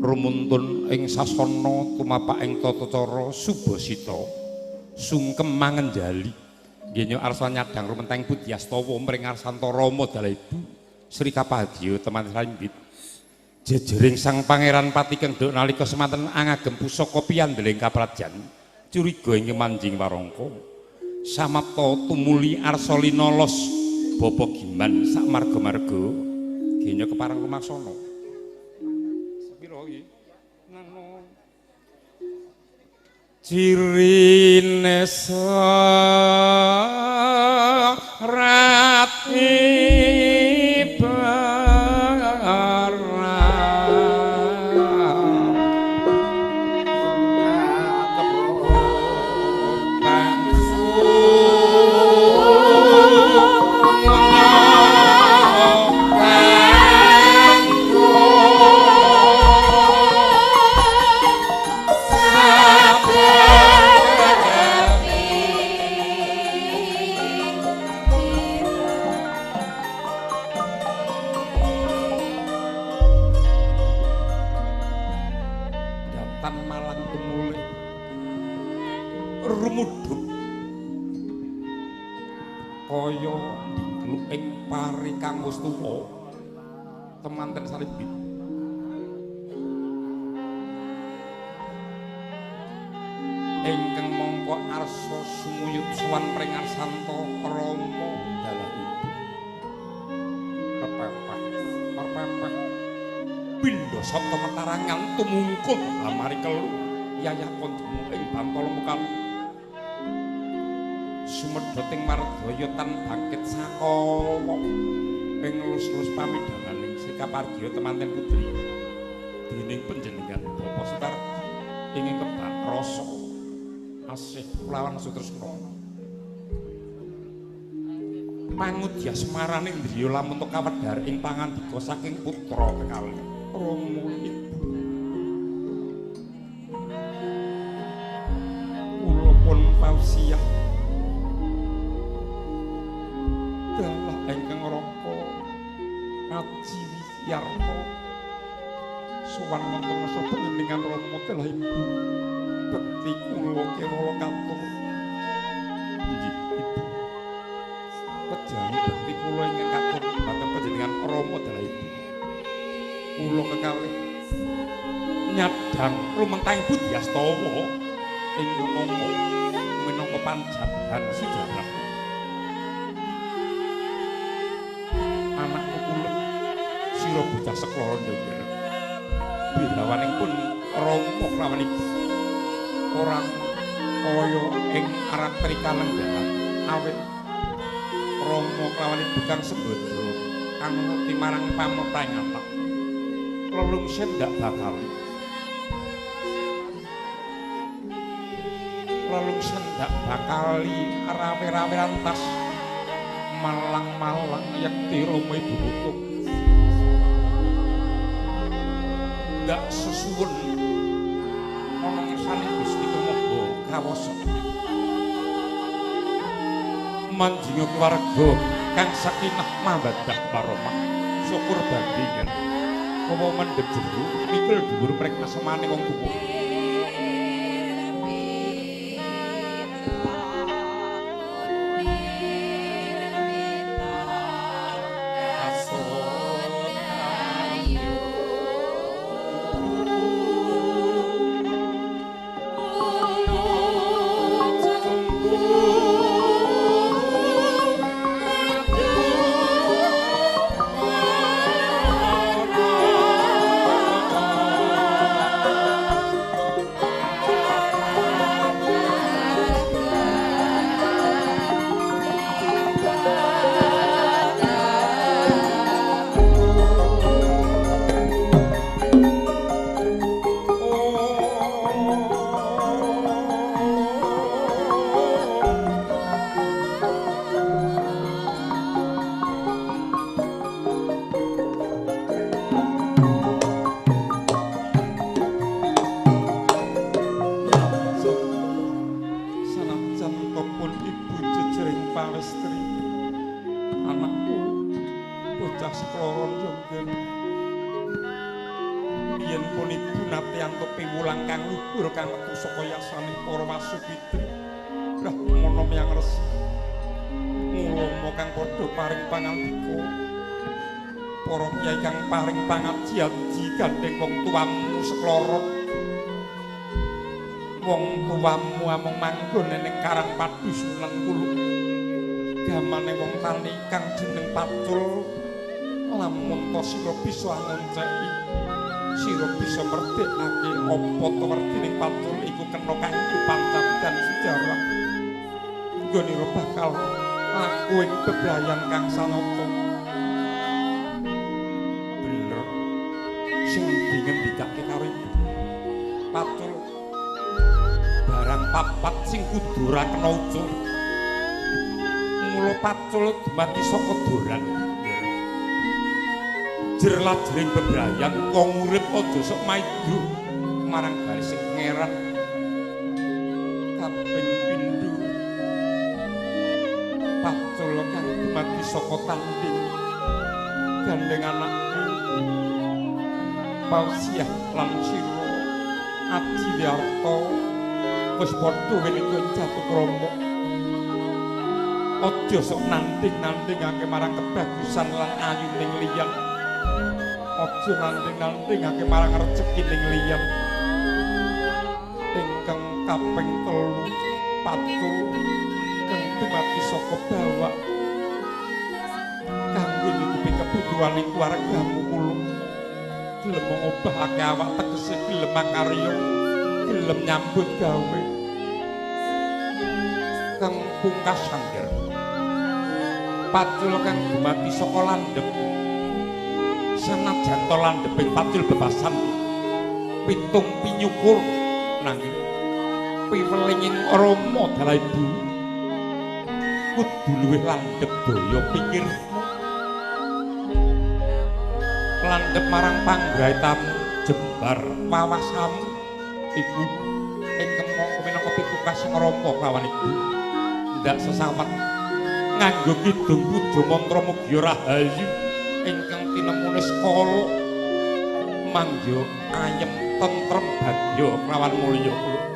rumuntun ing sasana tumapak ing tata cara subasita sungkem mangenjali nggih arsa nyadhang rumenteng Budyastawa mring arsanta Rama Dalaibu Sri Kapadya teman salimbit jejering sang pangeran pati kendhuk nalika semanten angagem pusaka piyandeling kaprajan curiga ing manjing warangka samapta tumuli arsa linolos bapa giman sak marga-marga genya kepareng lumaksana sepira iki nang cirine sarati temanten salimbit ingkang mangka arsa sumuyut sowan pring arsanta Rama Dalaibu perpepeh pindha sata matarangan tumungkul amari kelu yayakon ing bantala mukal sumedhoting mardaya tan bangkit sakawa ing lus-lus pamidhanganing Sri Kapadya temanten putri dening panjenengan Bapak Sekar ingin kebak rasa asih kulawan sutresna pangudya semarane ndriya lamun to kawedhar ing pangandika saking putra kekalih Rama Ibu kula pun pausiah dalah ingkang raka Aji Yarto suwan wonten masa panjenengan Rama Dalaibu bekti kula kira kantur inggih Ibu pejawi bekti kula ingkang katur dhateng panjenengan Rama Dalaibu kula kekalih nyadhang rumentang Budyastawa ingkang mongko minangka panjaban sejarah anakku kula sira bocah seklara njoger bilawaning pun Rama klawan Ibu orang kaya ing arep prikalang dalan awit Rama klawan Ibu kang sembadra kang ngerti marang pamrentah lelungsen ndak bakal lelungsen ndak bakali rawe-rawe rantas malang-malang yekti Rama Ibu butuh ndak sesuwun ana ngersane Gusti Kemangga kawasa manjing keluarga kang sakinah mawaddah warahmah syukur bandingan apa mendhet jero mikul dhuwur prek asemane wong tuwa Pun ibu nate antuk piwulang kang luhur kang metu saka yasaning para wasupitri. Brahmana miyang resi. Mulama kang padha paring pangandika. Para kyai kang paring pangaji-aji gandeng wong tuamu sekloro. Wong tuamu amung manggon ning Karang Padu Sunan Kuluk. Gamane wong tani kang jeneng Pacul. Lamun to sira bisa ngonceki sira bisa merdekake apa to werdining Pacul iku kena kanggo pancap dan sejarah nggonira bakal laku ing bebrayan kang sanata bener sing dingendikake karo ibu Pacul barang papat sing kudu ora kena ucul mula Pacul dumadi saka doran jerlajering bebrayan wong urip aja sok maido marang garis sing ngeran kaping pindho Pacul kang dumadi saka tanding gandeng anakku Pausiah lan sira Aji Wiarta wis padha weninga Jatukrama aja sok nanding-nandingake marang kebagusan lan ayuning liyan aja nanding-nandingake marang rejeki ning liyan ingkang kaping 3 Pacul kang dumadi saka bawak kanggo nyukupi kebutuhaning keluargamu kula gelem ngobahake awak tegese gelem makarya gelem nyambut gawe kang pungkasan Pacul kang dumadi saka landhep senajan to landheping Pacul bebasan pitung pinyukur nanging piwelinging Rama dalah ibu kudu luwih landhep daya pikirmu landhep marang panggraitamu jembar wawasamu iku ingkang mongko minangka pitukas Rama kelawan ibu ndak sesawat nganggo kidung puja mantra mugia rahayu ingkang tinemune skala mangya ayem tentrem bagya kelawan mulya kula